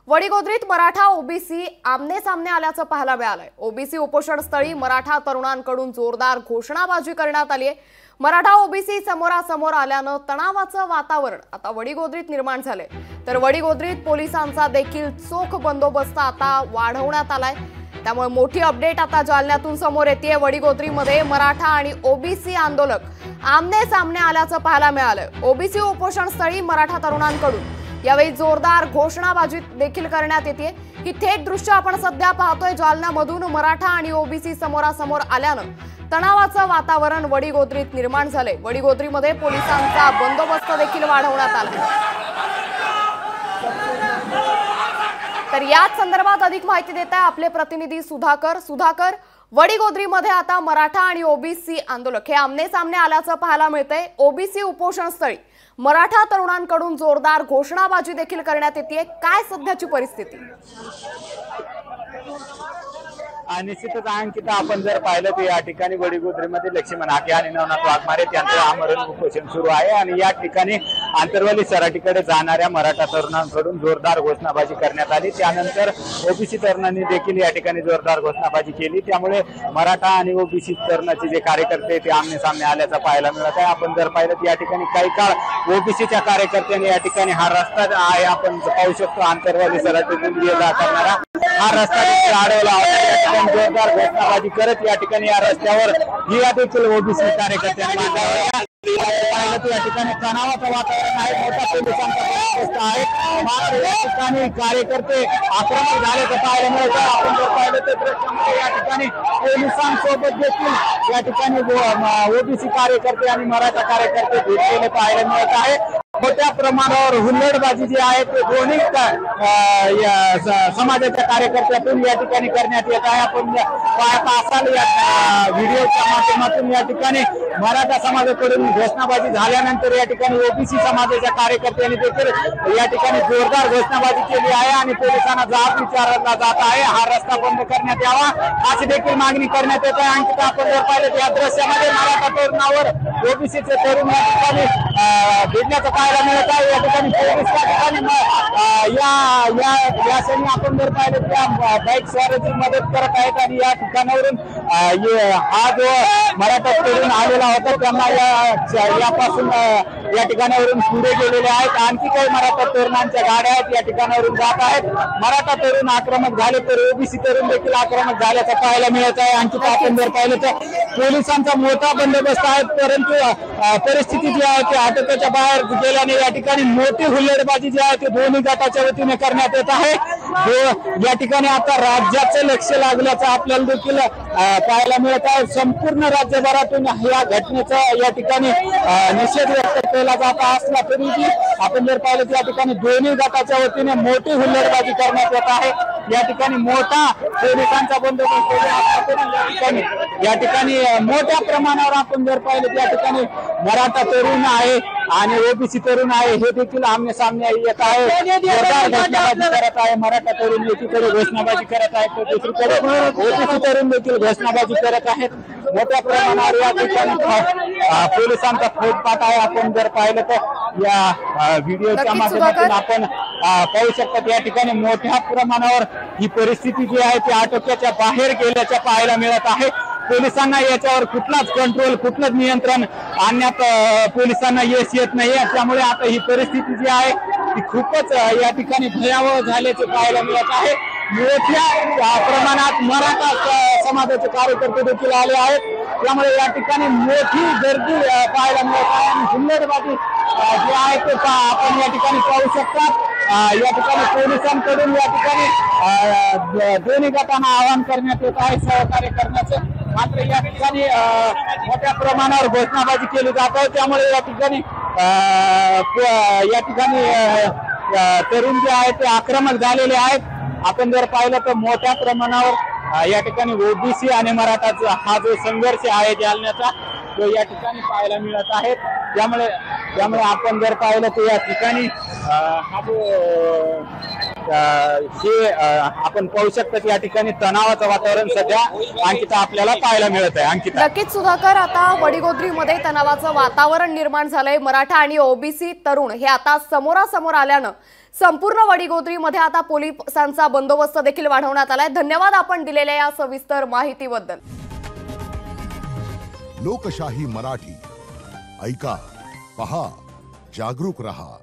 वडीगोद्रीत Maratha OBC आमने सामने आल्याचं पाहायला मिळालंय। ओबीसी उपोषण स्थळी मराठा तरुणांकडून जोरदार घोषणाबाजी करण्यात आली आहे। मराठा ओबीसी समोरासमोर आल्यानं तणावाचं वातावरण आता वडीगोद्रीत निर्माण झालंय। तर वडीगोद्रीत पोलिसांचा देखील चोख बंदोबस्त आता वाढवण्यात आलाय। त्यामुळे मोठी अपडेट आता जालन्यातून समोर येतेय। वडीगोद्रीमध्ये मराठा आणि ओबीसी आंदोलक आमने सामने आल्याचं पाहायला मिळालंय। ओबीसी उपोषण स्थळी मराठा तरुणांकडून यावेळी जोरदार घोषणाबाजी देखील करण्यात येते। ही थेट दृश्य आपण सध्या पाहतोय। जालन्यामधून मराठा आणि ओबीसी समोरासमोर आल्यानं तणावाचं वातावरण वडीगोद्रीत निर्माण झालंय। वडीगोद्रीमध्ये पोलिसांचा बंदोबस्त देखील वाढवण्यात आला। तर याच संदर्भात अधिक माहिती देत आहे आपले प्रतिनिधी सुधाकर। वडीगोद्रीमध्ये आता मराठा आणि ओबीसी आंदोलक हे आमने सामने आल्याचं पाहायला मिळतंय। ओबीसी उपोषण स्थळी मराठा तरुणांकडून जोरदार घोषणाबाजी देखील करण्यात येते। काय सध्याची परिस्थिती? निश्चितच अंकिता, आपण जर पाहिलं तर या ठिकाणी वडीगोद्रीमध्ये लक्ष्मण हाके आणि नवनाथ वाघमारे यांचं आमरण उपोषण सुरू आहे आणि या ठिकाणी आंतरवाली सराटीकडे जाणाऱ्या मराठा तरुणांकडून जोरदार घोषणाबाजी करण्यात आली। त्यानंतर ओबीसी तरुणांनी देखील या ठिकाणी जोरदार घोषणाबाजी केली। त्यामुळे मराठा आणि ओबीसी तरुणाचे जे कार्यकर्ते ते आमने सामने आल्याचं पाहायला मिळत आहे। आपण जर पाहिलं तर या ठिकाणी काही काळ ओबीसीच्या कार्यकर्त्यांनी या ठिकाणी हा रस्ता आहे, आपण पाहू शकतो आंतरवाली सराटीतून ये जा करणारा हा रस्ता अडवला होता। जोरदार घोषणाबाजी करत या ठिकाणी या रस्त्यावर ही देखील ओबीसी कार्यकर्त्यांनी पाहिलं या ठिकाणी तणावाचं वातावरण आहे। मोठा पोलिसांचा बंदोबस्त आहे। मात्र या ठिकाणी कार्यकर्ते आक्रमक झाल्याचं पाहायला मिळत आहे। आपण जर पाहिलं तर दृश्यामध्ये या ठिकाणी पोलिसांसोबत देखील या ठिकाणी ओबीसी कार्यकर्ते आणि मराठा कार्यकर्ते भेटलेले पाहायला मिळत आहे। मोठ्या प्रमाणावर हुल्लडबाजी जी आहे ते दोन्ही समाजाच्या कार्यकर्त्यातून या ठिकाणी करण्यात येत आहे। आपण पाहत असाल या व्हिडिओच्या माध्यमातून या ठिकाणी मराठा समाजाकडून घोषणाबाजी झाल्यानंतर या ठिकाणी ओबीसी समाजाच्या कार्यकर्त्यांनी देखील या ठिकाणी जोरदार घोषणाबाजी केली आहे आणि पोलिसांना जाब विचारला जात आहे। हा रस्ता बंद करण्यात यावा अशी देखील मागणी करण्यात येत आहे। अंकिता, आपण जर पाहिलं या दृश्यामध्ये मराठा तरुणावर ओबीसीचे तरुण या ठिकाणी भिडण्याचं पाहायला मिळत आहे। या ठिकाणी पोलीस या ठिकाणी या क्षणी आपण जर पाहिलं त्या बाईक स्वाराची मदत करत आहेत आणि या ठिकाणावरून हा जो मराठा तरुण आलेला होता त्यांना यापासून या ठिकाणावरून पुढे गेलेले आहेत। आणखी काही मराठा तरुणांच्या गाड्या आहेत या ठिकाणावरून जात आहेत। मराठा तरुण आक्रमक झाले तर ओबीसी तरुण देखील आक्रमक झाल्याचं पाहायला मिळत आहे। आणखी आपण जर पाहिलं तर पोलिसांचा मोठा बंदोबस्त आहे, परंतु परिस्थिती जी आहे ती आटोक्याच्या बाहेर गेल्याने या ठिकाणी मोठी हुल्लडबाजी जी आहे ती दोन्ही गटाच्या वतीने करण्यात येत आहे। या ठिकाणी आता राज्याचं लक्ष लागल्याचं आपल्याला देखील पाहायला मिळत आहे। संपूर्ण राज्यभरातून या घटनेचा या ठिकाणी निषेध व्यक्त केला जात असला तरीही आपण जर पाहिलं तर या ठिकाणी दोन्ही गटाच्या वतीने मोठी हुल्लडबाजी करण्यात येत आहे। या ठिकाणी मोठा पोलिसांचा बंदोबस्त या ठिकाणी मोठ्या प्रमाणावर आपण जर पाहिलं त्या ठिकाणी मराठा तरुण आहे आणि ओबीसी तरुण आहे हे देखील आमने सामने येत आहे। घोषणाबाजी करत आहे मराठा तरुण एकीकडे घोषणाबाजी करत आहेत तर दुसरीकडे ओबीसी तरुण देखील घोषणाबाजी करत आहेत। मोठ्या प्रमाणावर या ठिकाणी पोलिसांचा फौजफाट आहे। आपण जर पाहिलं तर या व्हिडिओच्या माध्यमातून आपण पाहू शकतो या ठिकाणी मोठ्या प्रमाणावर ही परिस्थिती जी आहे ती आटोक्याच्या बाहेर गेल्याचं पाहायला मिळत आहे। पोलिसांना याच्यावर कुठलाच कंट्रोल कुठलंच नियंत्रण आणण्यात पोलिसांना यश येत नाही। त्यामुळे आता ही परिस्थिती जी आहे ती खूपच या ठिकाणी भयावह झाल्याचे पाहायला मिळत आहे। मोठ्या प्रमाणात मराठा समाजाचे कार्यकर्ते देखील आले आहेत। त्यामुळे या ठिकाणी मोठी गर्दी पाहायला मिळत आहे आणि हुल्लडबाजी जी आहे ते आपण या ठिकाणी पाहू शकतात। या ठिकाणी पोलिसांकडून या ठिकाणी दोन्ही गटांना आवाहन करण्यात येत आहे सहकार्य करण्याचं। मात्र या ठिकाणी मोठ्या प्रमाणावर घोषणाबाजी केली जात आहे। त्यामुळे या ठिकाणी तरुण जे आहेत ते आक्रमक झालेले आहेत। आपण जर पाहिलं तर मोठ्या प्रमाणावर या ठिकाणी ओबीसी आणि मराठाचा हा जो संघर्ष आहे जालन्याचा तो या ठिकाणी पाहायला मिळत आहे। त्यामुळे आपण जर पाहिलं तर या ठिकाणी हा जो आपण पाहू शकतो या ठिकाणी तणावाचं वातावरण सध्या अंकिता आपल्याला पाहायला मिळत आहे। अंकिता, नक्कीच सुधाकर, आता वडीगोद्रीमध्ये तणावाचं वातावरण निर्माण झालंय। मराठा आणि ओबीसी तरुण हे आता समोरासमोर आल्यानं संपूर्ण वडिगोद्रीमध्ये आता पोलिसांचा बंदोबस्त देखील वाढवण्यात आलाय। धन्यवाद आपण दिलेल्या या सविस्तर माहितीबद्दल। लोकशाही मराठी ऐका, पहा, जागरूक रहा।